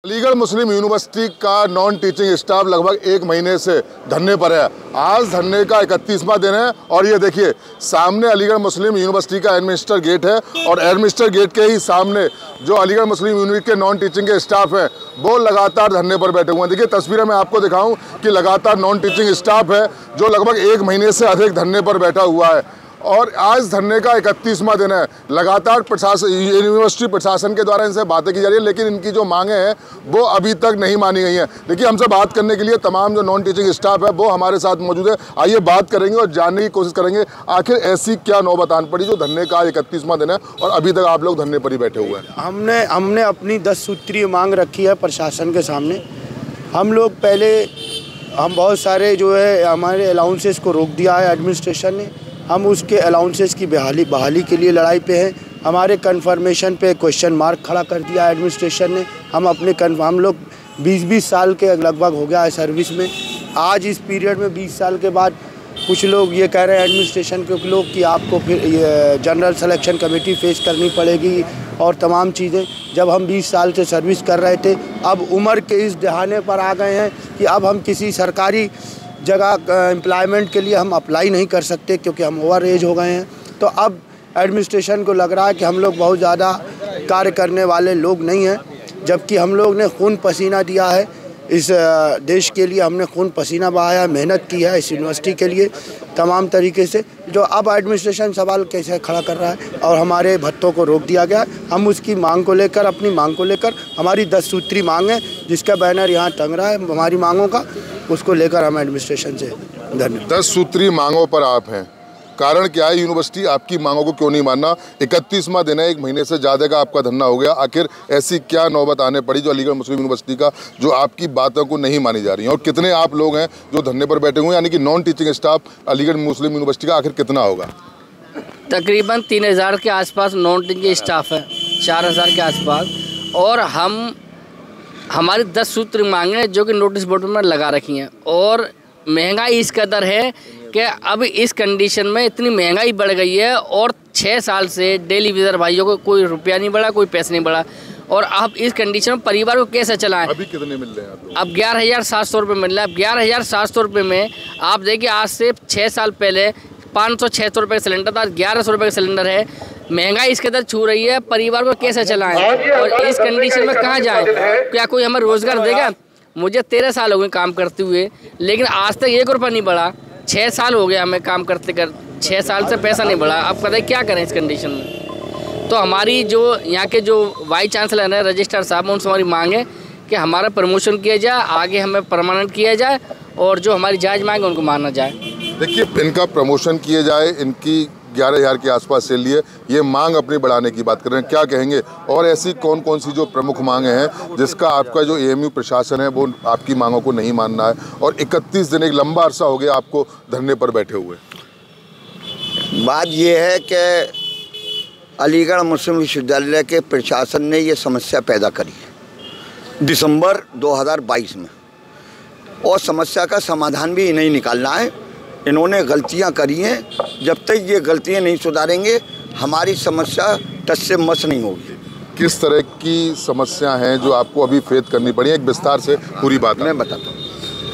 अलीगढ़ मुस्लिम university का non teaching staff लगभग 1 महीने से धरने पर है। आज धरने का 31वां दिन है और ये देखिए सामने अलीगढ़ मुस्लिम यूनिवर्सिटी का एडमिनिस्ट्रेटर गेट है और एडमिनिस्ट्रेटर गेट के ही सामने जो अलीगढ़ मुस्लिम यूनिवर्सिटी के नॉन टीचिंग के स्टाफ हैं वो लगातार धरने पर बैठे हुए हैं। देखिए तस्वीरें मैं आपको दिखाऊं कि लगातार नॉन टीचिंग स्टाफ है जो लगभग 1 महीने से अधिक धरने पर बैठा हुआ है और आज धरने का 31वां दिन है। लगातार यूनिवर्सिटी प्रशासन के द्वारा इनसे बातें की जा रही है लेकिन इनकी जो मांगें हैं वो अभी तक नहीं मानी गई हैं। देखिए हमसे बात करने के लिए तमाम जो नॉन टीचिंग स्टाफ है वो हमारे साथ मौजूद है। आइए बात करेंगे और जानने की कोशिश करेंगे आखिर ऐसी क्या नौबत आन पड़ी जो धरने का 31वां दिन है और अभी तक आप लोग धरने पर ही बैठे हुए हैं। हमने अपनी 10 सूत्रीय मांग रखी है प्रशासन के सामने। हम बहुत सारे जो है हमारे अलाउंसेस को रोक दिया है एडमिनिस्ट्रेशन ने। हम उसके अलाउंसेस की बहाली के लिए लड़ाई पे हैं। हमारे कन्फर्मेशन पे क्वेश्चन मार्क खड़ा कर दिया एडमिनिस्ट्रेशन ने। हम लोग 20 साल के लगभग हो गया है सर्विस में। आज इस पीरियड में 20 साल के बाद कुछ लोग ये कह रहे हैं एडमिनिस्ट्रेशन के लोग कि आपको फिर ये जनरल सिलेक्शन कमेटी फेस करनी पड़ेगी और तमाम चीज़ें। जब हम 20 साल से सर्विस कर रहे थे अब उम्र के इस दहाने पर आ गए हैं कि अब हम किसी सरकारी जगह एम्प्लॉयमेंट के लिए हम अप्लाई नहीं कर सकते क्योंकि हम ओवर एज हो गए हैं। तो अब एडमिनिस्ट्रेशन को लग रहा है कि हम लोग बहुत ज़्यादा कार्य करने वाले लोग नहीं हैं, जबकि हम लोग ने खून पसीना दिया है इस देश के लिए। हमने खून पसीना बहाया, मेहनत की है इस यूनिवर्सिटी के लिए तमाम तरीके से। जो अब एडमिनिस्ट्रेशन सवाल कैसे खड़ा कर रहा है और हमारे भत्तों को रोक दिया गया। हम उसकी मांग को लेकर अपनी मांग को लेकर हमारी 10 सूत्री मांग है जिसका बैनर यहाँ टंग रहा है हमारी मांगों का, उसको लेकर हम एडमिनिस्ट्रेशन से धन्यवाद। 10 सूत्री मांगों पर आप हैं, कारण क्या है? यूनिवर्सिटी आपकी मांगों को क्यों नहीं मानना? 31वां दिन है, 1 महीने से ज़्यादा का आपका धरना हो गया। आखिर ऐसी क्या नौबत आने पड़ी जो अलीगढ़ मुस्लिम यूनिवर्सिटी का जो आपकी बातों को नहीं मानी जा रही है? और कितने आप लोग हैं जो धरने पर बैठे हुए हैं, यानी कि नॉन टीचिंग स्टाफ अलीगढ़ मुस्लिम यूनिवर्सिटी का आखिर कितना होगा? तकरीबन 3000 के आसपास नॉन टीचिंग स्टाफ है, 4000 के आसपास। और हमारी 10 सूत्र मांगे जो कि नोटिस बोर्ड में लगा रखी हैं। और महंगाई इस कदर है कि अब इस कंडीशन में इतनी महंगाई बढ़ गई है और 6 साल से डेली वेजर भाइयों को कोई रुपया नहीं बढ़ा, कोई पैसा नहीं बढ़ा। और अब इस कंडीशन में परिवार को कैसे चलाएं? अभी कितने मिल रहे हैं आपको? अब 11,700 रुपये मिल रहा है। अब 11,700 रुपये में आप देखिए आज से 6 साल पहले 500-600 रुपये का सिलेंडर था, 1100 रुपये का सिलेंडर है। महंगाई इस कदर छू रही है, परिवार को कैसे चलाएं? और इस कंडीशन में कहाँ जाएं? क्या कोई हमें रोज़गार देगा? मुझे 13 साल हो गए काम करते हुए लेकिन आज तक 1 रुपया नहीं बढ़ा। 6 साल हो गया हमें काम करते 6 साल से पैसा नहीं बढ़ा। अब पता है क्या करें इस कंडीशन में? तो हमारी जो यहाँ के जो वाइस चांसलर हैं रजिस्ट्रार साहब, उनसे हमारी मांग है कि हमारा प्रमोशन किया जाए, आगे हमें परमानेंट किया जाए और जो हमारी जायज़ मांग है उनको माना जाए। देखिए इनका प्रमोशन किए जाए, इनकी 11,000 के आसपास से लिए ये मांग अपनी बढ़ाने की बात कर रहे हैं, क्या कहेंगे? और ऐसी कौन कौन सी जो प्रमुख मांगें हैं जिसका आपका जो एएमयू प्रशासन है वो आपकी मांगों को नहीं मान रहा है? और 31 दिन एक लंबा अरसा हो गया आपको धरने पर बैठे हुए। बात ये है कि अलीगढ़ मुस्लिम विश्वविद्यालय के प्रशासन ने ये समस्या पैदा करी दिसंबर 2022 में और समस्या का समाधान भी इन्हें निकालना है। इन्होंने गलतियां करी हैं, जब तक ये गलतियां नहीं सुधारेंगे हमारी समस्या टस से मस नहीं होगी। किस तरह की समस्या हैं जो आपको अभी फेस करनी पड़ी? एक विस्तार से पूरी बात मैं बताता हूँ।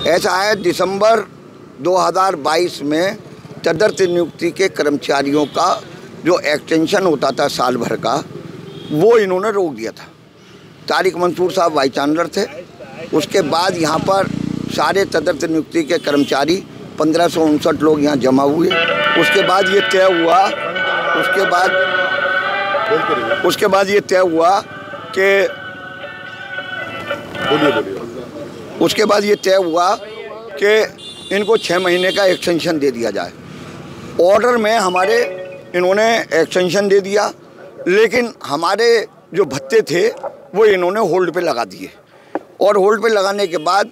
ऐसा है, दिसंबर 2022 में तदर्थ नियुक्ति के कर्मचारियों का जो एक्सटेंशन होता था साल भर का, वो इन्होंने रोक दिया था। तारिक मंसूर साहब वाइस चांसलर थे। उसके बाद यहाँ पर सारे तदर्थ नियुक्ति के कर्मचारी 1559 लोग यहाँ जमा हुए। उसके बाद ये तय हुआ कि इनको 6 महीने का एक्सटेंशन दे दिया जाए। ऑर्डर में हमारे इन्होंने एक्सटेंशन दे दिया लेकिन हमारे जो भत्ते थे वो इन्होंने होल्ड पे लगा दिए और होल्ड पे लगाने के बाद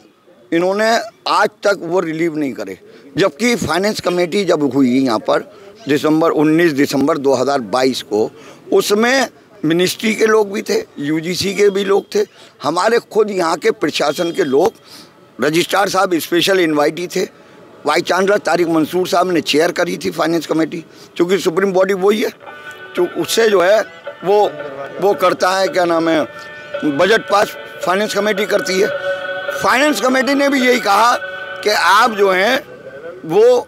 इन्होंने आज तक वो रिलीव नहीं करे। जबकि फाइनेंस कमेटी जब हुई यहाँ पर 19 दिसंबर 2022 को, उसमें मिनिस्ट्री के लोग भी थे, यूजीसी के भी लोग थे, हमारे खुद यहाँ के प्रशासन के लोग, रजिस्ट्रार साहब स्पेशल इन्वाइटी थे, वाइस चांसलर तारिक मंसूर साहब ने चेयर करी थी फाइनेंस कमेटी, क्योंकि सुप्रीम बॉडी वही है तो उससे जो है वो करता है, क्या नाम है, बजट पास फाइनेंस कमेटी करती है। फाइनेंस कमेटी ने भी यही कहा कि आप जो हैं वो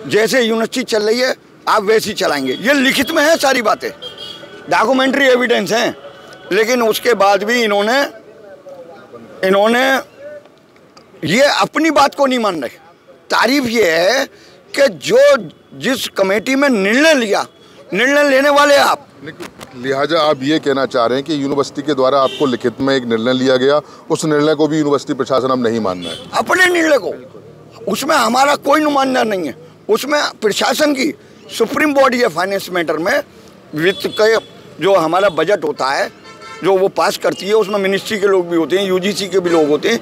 जैसे यूनिवर्सिटी चल रही है आप वैसी चलाएंगे। ये लिखित में है सारी बातें, डॉक्यूमेंट्री एविडेंस हैं, लेकिन उसके बाद भी इन्होंने ये अपनी बात को नहीं मान रहे। तारीफ ये है कि जिस कमेटी में निर्णय लिया, निर्णय लेने वाले आप, लिहाजा आप ये कहना चाह रहे हैं कि यूनिवर्सिटी के द्वारा आपको लिखित में एक निर्णय लिया गया, उस निर्णय को भी यूनिवर्सिटी प्रशासन अब नहीं मान रहा है? अपने निर्णय को, उसमें हमारा कोई नुमाइंदा नहीं है। उसमें प्रशासन की सुप्रीम बॉडी है फाइनेंस मैटर में। वित्त का जो हमारा बजट होता है जो वो पास करती है, उसमें मिनिस्ट्री के लोग भी होते हैं, यूजीसी के भी लोग होते हैं।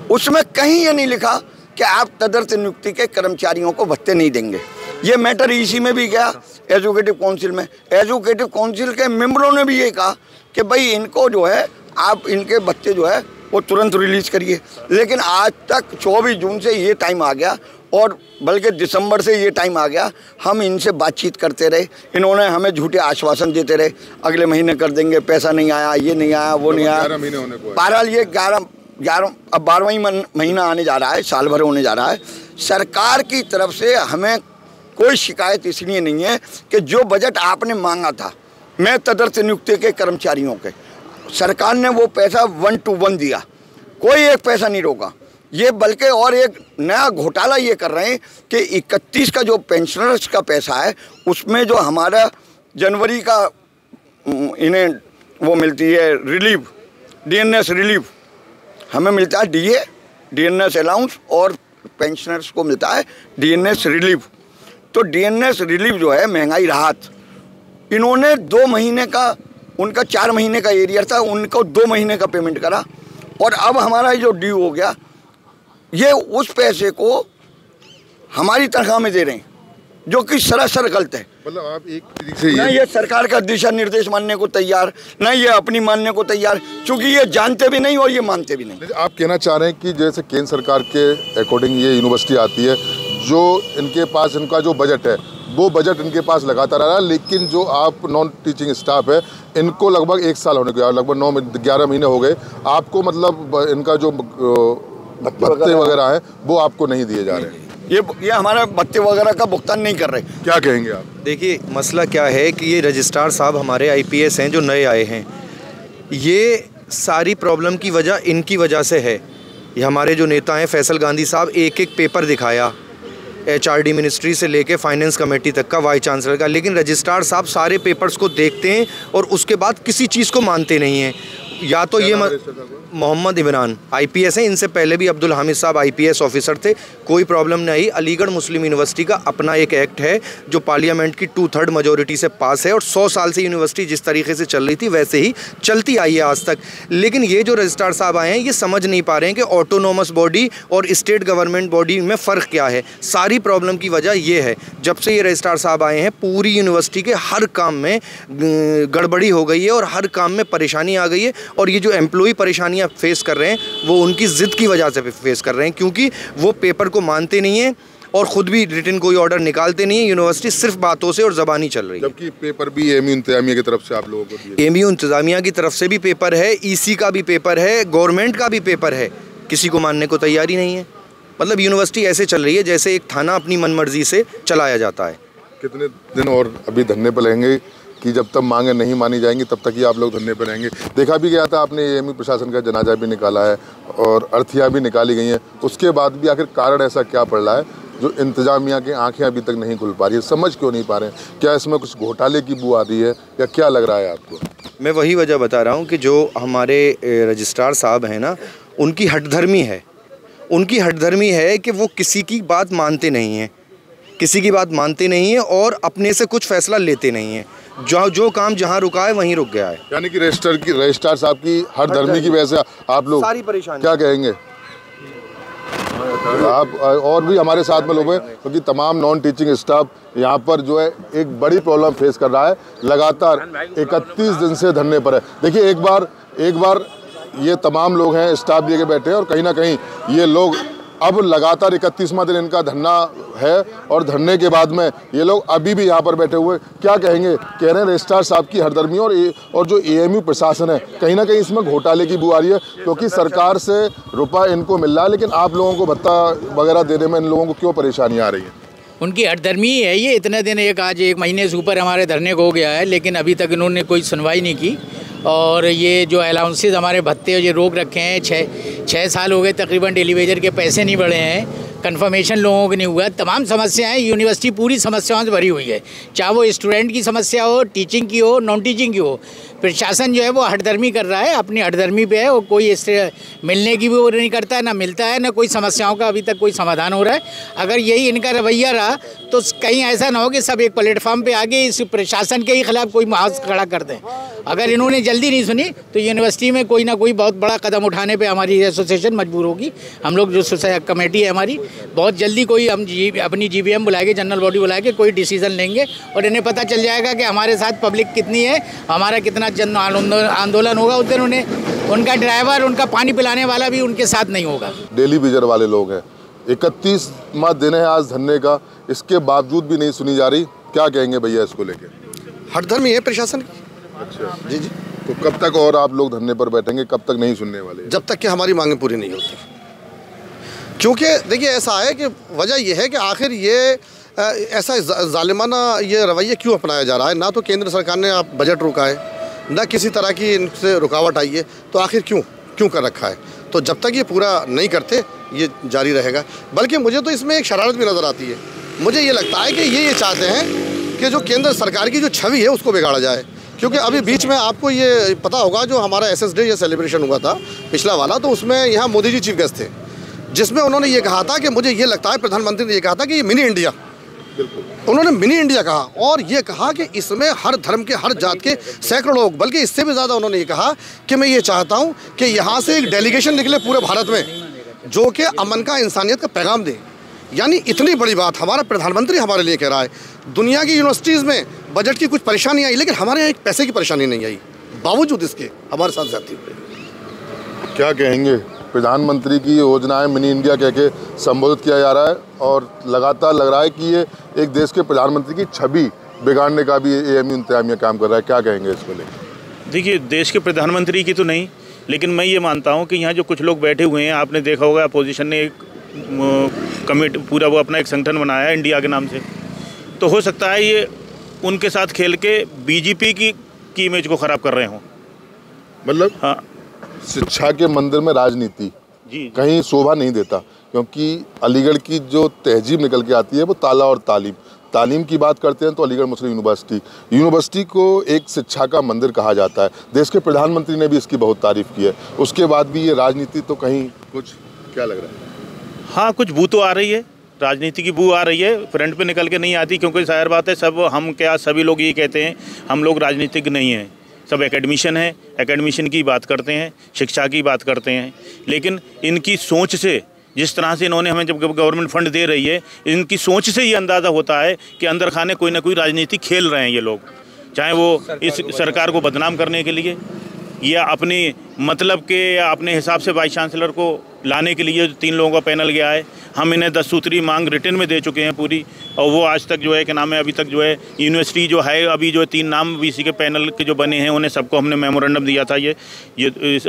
उसमें कहीं ये नहीं लिखा कि आप तदर्थ नियुक्ति के कर्मचारियों को भत्ते नहीं देंगे। ये मैटर इसी में भी गया एजुकेटिव काउंसिल में। एजुकेटिव काउंसिल के मेंबरों ने भी ये कहा कि भाई इनको जो है आप इनके भत्ते जो है वो तुरंत रिलीज़ करिए। लेकिन आज तक 24 जून से ये टाइम आ गया, और बल्कि दिसंबर से ये टाइम आ गया, हम इनसे बातचीत करते रहे। इन्होंने हमें झूठे आश्वासन देते रहे, अगले महीने कर देंगे, पैसा नहीं आया, ये नहीं आया, वो नहीं आया। 11 महीने होने को है। बहरहाल ये 11 अब 12वां महीना आने जा रहा है, साल भर होने जा रहा है। सरकार की तरफ से हमें कोई शिकायत इसलिए नहीं है कि जो बजट आपने मांगा था मैं तदर्थ नियुक्ति के कर्मचारियों के, सरकार ने वो पैसा 1 to 1 दिया, कोई एक पैसा नहीं रोका। ये बल्कि और एक नया घोटाला ये कर रहे हैं कि 31 का जो पेंशनर्स का पैसा है उसमें जो हमारा जनवरी का इन्हें वो मिलती है रिलीफ, डीएनएस रिलीफ, हमें मिलता है डीएनएस अलाउंस, और पेंशनर्स को मिलता है डीएनएस रिलीफ। तो डीएनएस रिलीफ जो है महंगाई राहत, इन्होंने 2 महीने का, उनका 4 महीने का एरियर था, उनको 2 महीने का पेमेंट करा, और अब हमारा जो ड्यू हो गया, ये उस पैसे को हमारी तनख्वाह में दे रहे हैं, जो कि सरासर गलत है। मतलब आप एक तरीके से ना ये सरकार का दिशा निर्देश मानने को तैयार, ना ये अपनी मानने को तैयार, क्योंकि ये जानते भी नहीं और ये मानते भी नहीं। आप कहना चाह रहे हैं कि जैसे केंद्र सरकार के अकॉर्डिंग ये यूनिवर्सिटी आती है, जो इनके पास इनका जो बजट है वो बजट इनके पास लगातार आ रहा है, लेकिन जो आप नॉन टीचिंग स्टाफ है इनको लगभग 1 साल होने को, लगभग 11 महीने हो गए आपको, मतलब इनका जो भत्ते वगैरह है वो आपको नहीं दिए जा रहे हैं। ये हमारा भत्ते वगैरह का भुगतान नहीं कर रहे। क्या कहेंगे आप? देखिए मसला क्या है कि ये रजिस्ट्रार साहब हमारे आईपीएस हैं जो नए आए हैं, ये सारी प्रॉब्लम की वजह इनकी वजह से है। ये हमारे जो नेता हैं फैसल गांधी साहब, एक पेपर दिखाया एचआरडी मिनिस्ट्री से लेके फाइनेंस कमेटी तक का, वाइस चांसलर का, लेकिन रजिस्ट्रार साहब सारे पेपर्स को देखते हैं और उसके बाद किसी चीज़ को मानते नहीं हैं। या तो ये मोहम्मद इमरान आईपीएस हैं, इनसे पहले भी अब्दुल हामिद साहब आईपीएस ऑफिसर थे, कोई प्रॉब्लम नहीं। अलीगढ़ मुस्लिम यूनिवर्सिटी का अपना एक एक्ट है जो पार्लियामेंट की 2/3 मेजोरिटी से पास है, और 100 साल से यूनिवर्सिटी जिस तरीके से चल रही थी वैसे ही चलती आई है आज तक। लेकिन ये जो रजिस्ट्रार साहब आए हैं ये समझ नहीं पा रहे हैं कि ऑटोनोमस बॉडी और स्टेट गवर्नमेंट बॉडी में फ़र्क क्या है। सारी प्रॉब्लम की वजह ये है, जब से ये रजिस्ट्रार साहब आए हैं पूरी यूनिवर्सिटी के हर काम में गड़बड़ी हो गई है और हर काम में परेशानी आ गई है, और ये जो एम्प्लॉई परेशानियां फेस कर रहे हैं वो उनकी ज़िद की वजह से फेस कर रहे हैं, क्योंकि वो पेपर को मानते नहीं हैं और ख़ुद भी रिटन कोई ऑर्डर निकालते नहीं है। यूनिवर्सिटी सिर्फ बातों से और ज़बानी चल रही है। जबकि पेपर भी एमयू इंतजामिया की तरफ से आप लोगों को दिए। एमयू इंतजामिया की तरफ से भी पेपर है, ईसी का भी पेपर है, गवर्नमेंट का भी पेपर है, किसी को मानने को तैयार ही नहीं है। मतलब यूनिवर्सिटी ऐसे चल रही है जैसे एक थाना अपनी मनमर्जी से चलाया जाता है। कितने दिन और अभी धरने पर रहेंगे कि जब तक मांगे नहीं मानी जाएंगी तब तक ही आप लोग धरने पर रहेंगे? देखा भी गया था आपने एमयू प्रशासन का जनाजा भी निकाला है और अर्थियाँ भी निकाली गई हैं, उसके बाद भी आखिर कारण ऐसा क्या पड़ रहा है जो इंतजामिया की आंखें अभी तक नहीं खुल पा रही है? समझ क्यों नहीं पा रहे हैं? क्या इसमें कुछ घोटाले की बू आ रही है या क्या लग रहा है आपको? मैं वही वजह बता रहा हूँ कि जो हमारे रजिस्ट्रार साहब हैं ना, उनकी हठधर्मी है। उनकी हठधर्मी है कि वो किसी की बात मानते नहीं हैं, किसी की बात मानते नहीं हैं और अपने से कुछ फैसला लेते नहीं हैं। जो काम जहाँ रुका है वहीं रुक गया है। यानी कि रजिस्ट्रार साहब की हठधर्मी की वजह से आप लोग सारी परेशानी क्या कहेंगे? आप और भी हमारे साथ में लोग हैं, क्योंकि तमाम नॉन टीचिंग स्टाफ यहाँ पर जो है एक बड़ी प्रॉब्लम फेस कर रहा है, लगातार 31 दिन से धरने पर है। देखिए एक बार ये तमाम लोग हैं, स्टाफ लेके बैठे हैं और कहीं ना कहीं ये लोग अब लगातार 31वां दिन इनका धरना है और धरने के बाद में ये लोग अभी भी यहाँ पर बैठे हुए क्या कहेंगे? कह रहे हैं रजिस्ट्रार साहब की हरदर्मी और जो एएमयू प्रशासन है कहीं ना कहीं इसमें घोटाले की बू आ रही है, क्योंकि सरकार से रुपया इनको मिल रहा है लेकिन आप लोगों को भत्ता वगैरह देने में इन लोगों को क्यों परेशानी आ रही है? उनकी हरदर्मी ही है ये। इतने दिन आज एक महीने से ऊपर हमारे धरने को हो गया है, लेकिन अभी तक इन्होंने कोई सुनवाई नहीं की। और ये जो अलाउंसेस हमारे भत्ते ये रोक रखे हैं, छः साल हो गए तकरीबन टेलीविजन के पैसे नहीं बढ़े हैं, कन्फर्मेशन लोगों को नहीं हुआ। तमाम समस्याएं यूनिवर्सिटी पूरी समस्याओं से भरी हुई है, चाहे वो स्टूडेंट की समस्या हो, टीचिंग की हो, नॉन टीचिंग की हो। प्रशासन जो है वो हठधर्मी कर रहा है, अपनी हठधर्मी पे है, और कोई इससे मिलने की भी वो नहीं करता है, ना मिलता है, ना कोई समस्याओं का अभी तक कोई समाधान हो रहा है। अगर यही इनका रवैया रहा तो कहीं ऐसा ना हो कि सब एक प्लेटफॉर्म पे आके इस प्रशासन के ही खिलाफ कोई मुहाज खड़ा कर दें। अगर इन्होंने जल्दी नहीं सुनी तो यूनिवर्सिटी में कोई ना कोई बहुत बड़ा कदम उठाने पे हमारी एसोसिएशन मजबूर होगी। हम लोग जो कमेटी है हमारी, बहुत जल्दी कोई हम अपनी जीबीएम बुलाएंगे, जनरल बॉडी बुला के कोई डिसीजन लेंगे और इन्हें पता चल जाएगा कि हमारे साथ पब्लिक कितनी है, हमारा कितना जन आंदोलन होगा। उस दिन उन्हें उनका ड्राइवर, उनका पानी पिलाने वाला भी उनके साथ नहीं होगा। डेली विजर वाले लोग हैं, 31वां दिन है आज धरने का, इसके बावजूद भी नहीं सुनी जा रही। क्या कहेंगे भैया इसको लेके? हठधर्मी है प्रशासन की। अच्छा जी जी। तो कब तक और आप लोग धरने पर बैठेंगे, कब तक नहीं सुनने वाले? जब तक कि हमारी मांगें पूरी नहीं होती। क्योंकि देखिए ऐसा है कि वजह यह है कि आखिर ये ऐसा जालिमाना ये रवैया क्यों अपनाया जा रहा है। ना तो केंद्र सरकार ने आप बजट रोका है, ना किसी तरह की इनसे रुकावट आई है, तो आखिर क्यों कर रखा है। तो जब तक ये पूरा नहीं करते ये जारी रहेगा। बल्कि मुझे तो इसमें एक शरारत भी नज़र आती है। मुझे ये लगता है कि ये चाहते हैं कि जो केंद्र सरकार की जो छवि है उसको बिगाड़ा जाए। क्योंकि अभी बीच में आपको ये पता होगा जो हमारा एसएस डे ये सेलिब्रेशन हुआ था पिछला वाला, तो उसमें यहाँ मोदी जी चीफ गेस्ट थे, जिसमें उन्होंने ये कहा था कि मुझे ये लगता है प्रधानमंत्री ने ये कहा था कि ये मिनी इंडिया, उन्होंने मिनी इंडिया कहा। और ये कहा कि इसमें हर धर्म के, हर जात के सैकड़ों लोग, बल्कि इससे भी ज़्यादा उन्होंने ये कहा कि मैं ये चाहता हूँ कि यहाँ से एक डेलीगेशन निकले पूरे भारत में जो कि अमन का, इंसानियत का पैगाम दे। यानी इतनी बड़ी बात हमारा प्रधानमंत्री हमारे लिए कह रहा है। दुनिया की यूनिवर्सिटीज़ में बजट की कुछ परेशानी आई, लेकिन हमारे यहाँ एक पैसे की परेशानी नहीं आई, बावजूद इसके हमारे साथ जाती हुई। क्या कहेंगे? प्रधानमंत्री की योजनाएं मिनी इंडिया कह के संबोधित किया जा रहा है और लगातार लग रहा है कि ये एक देश के प्रधानमंत्री की छवि बिगाड़ने का भी एएमयू इंतजामिया काम कर रहा है। क्या कहेंगे इसको लेकर? देखिए, देश के प्रधानमंत्री की तो नहीं, लेकिन मैं ये मानता हूँ कि यहाँ जो कुछ लोग बैठे हुए हैं, आपने देखा होगा अपोजिशन ने एक कमेटी पूरा वो अपना एक संगठन बनाया है इंडिया के नाम से, तो हो सकता है ये उनके साथ खेल के बीजेपी की इमेज को ख़राब कर रहे हों। मतलब हाँ, शिक्षा के मंदिर में राजनीति जी कहीं शोभा नहीं देता, क्योंकि अलीगढ़ की जो तहजीब निकल के आती है वो ताला और तालीम की बात करते हैं तो अलीगढ़ मुस्लिम यूनिवर्सिटी को एक शिक्षा का मंदिर कहा जाता है। देश के प्रधानमंत्री ने भी इसकी बहुत तारीफ की है, उसके बाद भी ये राजनीति तो कहीं कुछ, क्या लग रहा है? हाँ, कुछ बू तो आ रही है, राजनीति की बू आ रही है, फ्रंट पे निकल के नहीं आती, क्योंकि जाहिर बात है सब हम क्या सभी लोग ये कहते हैं हम लोग राजनीतिक नहीं हैं, सब एकेडमिशन है, एकेडमिशन की बात करते हैं, शिक्षा की बात करते हैं। लेकिन इनकी सोच से, जिस तरह से इन्होंने हमें जब गवर्नमेंट फंड दे रही है, इनकी सोच से ये अंदाज़ा होता है कि अंदर खाने कोई ना कोई राजनीति खेल रहे हैं ये लोग, चाहे वो इस सरकार को बदनाम करने के लिए या अपनी मतलब के या अपने हिसाब से वाइस चांसलर को लाने के लिए। 3 लोगों का पैनल गया है, हम इन्हें 10 सूत्री मांग रिटर्न में दे चुके हैं पूरी, और वो आज तक जो है क्या नाम है, अभी तक जो है यूनिवर्सिटी जो है, अभी जो 3 नाम वीसी के पैनल के जो बने हैं उन्हें सबको हमने मेमोरेंडम दिया था ये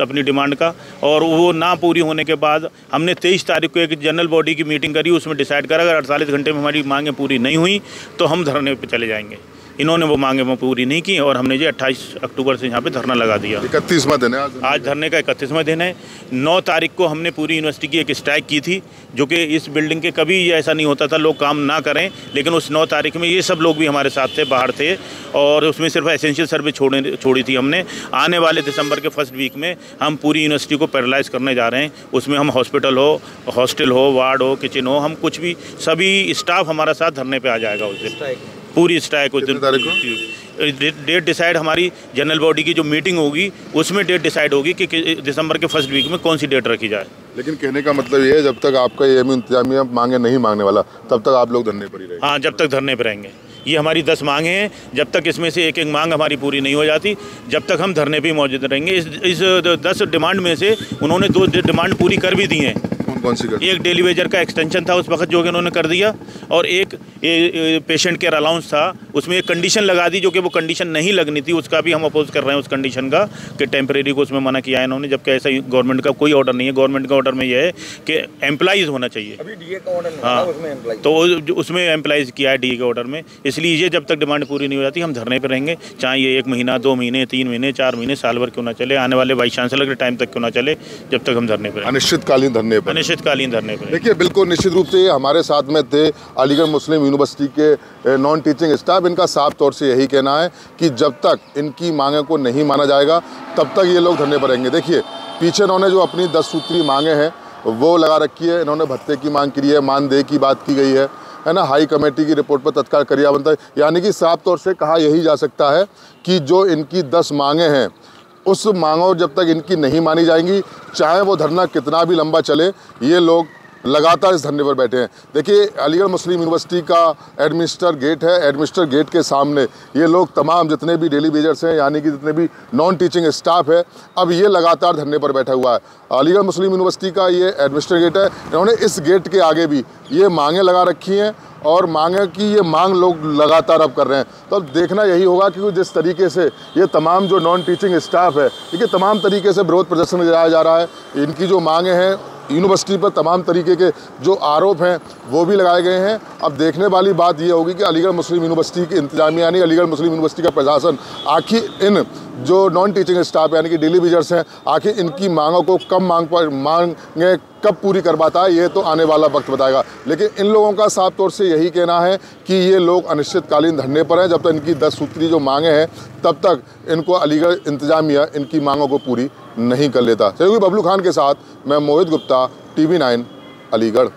अपनी डिमांड का, और वो ना पूरी होने के बाद हमने 23 तारीख को एक जनरल बॉडी की मीटिंग करी, उसमें डिसाइड करा अगर 48 घंटे में हमारी मांगें पूरी नहीं हुई तो हम धरने पर चले जाएंगे। इन्होंने वो मांगे वो पूरी नहीं की और हमने जो 28 अक्टूबर से यहाँ पे धरना लगा दिया। 31वां दिन है आज धरने का 31वां दिन है। 9 तारीख को हमने पूरी यूनिवर्सिटी की एक स्ट्राइक की थी, जो कि इस बिल्डिंग के कभी ऐसा नहीं होता था लोग काम ना करें, लेकिन उस 9 तारीख में ये सब लोग भी हमारे साथ थे, बाहर थे, और उसमें सिर्फ एसेंशियल सर्विस छोड़ी थी हमने। आने वाले दिसंबर के फर्स्ट वीक में हम पूरी यूनिवर्सिटी को पैरालाइज करने जा रहे हैं। उसमें हम हॉस्पिटल हो, हॉस्टल हो, वार्ड हो, किचन हो, हम कुछ भी सभी स्टाफ हमारा साथ धरने पर आ जाएगा उस दिन, पूरी स्ट्राइक उस दिन। डेट डिसाइड हमारी जनरल बॉडी की जो मीटिंग होगी उसमें डेट डिसाइड होगी कि दिसंबर के फर्स्ट वीक में कौन सी डेट रखी जाए। लेकिन कहने का मतलब ये है जब तक आपका एएमयू इंतजामिया मांगे नहीं मांगने वाला तब तक आप लोग धरने पर ही रहेंगे? हाँ, जब तक धरने पर रहेंगे। ये हमारी 10 मांगे हैं, जब तक इसमें से एक मांग हमारी पूरी नहीं हो जाती जब तक हम धरने पर ही मौजूद रहेंगे। इस 10 डिमांड में से उन्होंने 2 डिमांड पूरी कर भी दी हैं। कौन सी कर दी? एक डेली वेजर का एक्सटेंशन था उस वक्त जो कि उन्होंने कर दिया, और एक पेशेंट केयर अलाउंस था, उसमें एक कंडीशन लगा दी जो कि वो कंडीशन नहीं लगनी थी, उसका भी हम अपोज कर रहे हैं उस कंडीशन का कि टेम्परेरी को उसमें मना किया है इन्होंने, जबकि ऐसा गवर्नमेंट का कोई ऑर्डर नहीं है। गवर्नमेंट का ऑर्डर में यह है कि एम्प्लॉइज़ होना चाहिए। अभी डीए का ऑर्डर हाँ, तो उसमें एम्प्लॉइज़ किया है डीए के ऑर्डर में, इसलिए ये जब तक डिमांड पूरी नहीं हो जाती हम धरने पर रहेंगे, चाहे ये 1 महीना, 2 महीने, 3 महीने, 4 महीने, साल भर क्यों ना चले, आने वाले वाइस चांसलर के टाइम तक क्यों ना चले, जब तक हम धरने पर रहेंगे, अनिश्चितकालीन धरने पर। अनिश्चितकालीन धरने पर। देखिए बिल्कुल निश्चित रूप से हमारे साथ में थे अलीगढ़ मुस्लिम यूनिवर्सिटी के नॉन टीचिंग स्टाफ। इनका साफ तौर से यही कहना है कि जब तक इनकी मांगों को नहीं माना जाएगा तब तक ये लोग धरने पर रहेंगे। देखिए पीछे इन्होंने जो अपनी 10 सूत्री मांगे हैं वो लगा रखी है, इन्होंने भत्ते की मांग की है, मानदेय की बात की गई है ना, हाई कमेटी की रिपोर्ट पर तत्काल क्रिया बनता है। यानी कि साफ तौर से कहा यही जा सकता है कि जो इनकी 10 मांगे हैं उस मांगों जब तक इनकी नहीं मानी जाएंगी, चाहे वो धरना कितना भी लंबा चले, ये लोग लगातार इस धरने पर बैठे हैं। देखिए अलीगढ़ मुस्लिम यूनिवर्सिटी का एडमिनिस्टर गेट है, एडमिनिस्टर गेट के सामने ये लोग तमाम जितने भी डेली वेजर्स हैं यानी कि जितने भी नॉन टीचिंग स्टाफ है, अब ये लगातार धरने पर बैठा हुआ है। अलीगढ़ मुस्लिम यूनिवर्सिटी का ये एडमिनिस्टर गेट है, इन्होंने इस गेट के आगे भी ये मांगें लगा रखी हैं और मांगे की ये मांग लोग लगातार अब कर रहे हैं। तो अब देखना यही होगा कि जिस तरीके से ये तमाम जो नॉन टीचिंग स्टाफ है, देखिए तमाम तरीके से विरोध प्रदर्शन कराया जा रहा है, इनकी जो मांगे हैं यूनिवर्सिटी पर तमाम तरीके के जो आरोप हैं वो भी लगाए गए हैं। अब देखने वाली बात ये होगी कि अलीगढ़ मुस्लिम यूनिवर्सिटी की इंतजामिया यानी अलीगढ़ मुस्लिम यूनिवर्सिटी का प्रशासन आखिर इन जो नॉन टीचिंग स्टाफ यानी कि डेली वेजर्स हैं, आखिर इनकी मांगों को कब मांगे कब पूरी करवाता है, ये तो आने वाला वक्त बताएगा। लेकिन इन लोगों का साफ तौर से यही कहना है कि ये लोग अनिश्चितकालीन धरने पर हैं, जब तक इनकी 10 सूत्री जो मांगे हैं तब तक इनको अलीगढ़ इंतजामिया इनकी मांगों को पूरी नहीं कर लेता। सहयोगी बबलू खान के साथ मैं मोहित गुप्ता, TV9 अलीगढ़।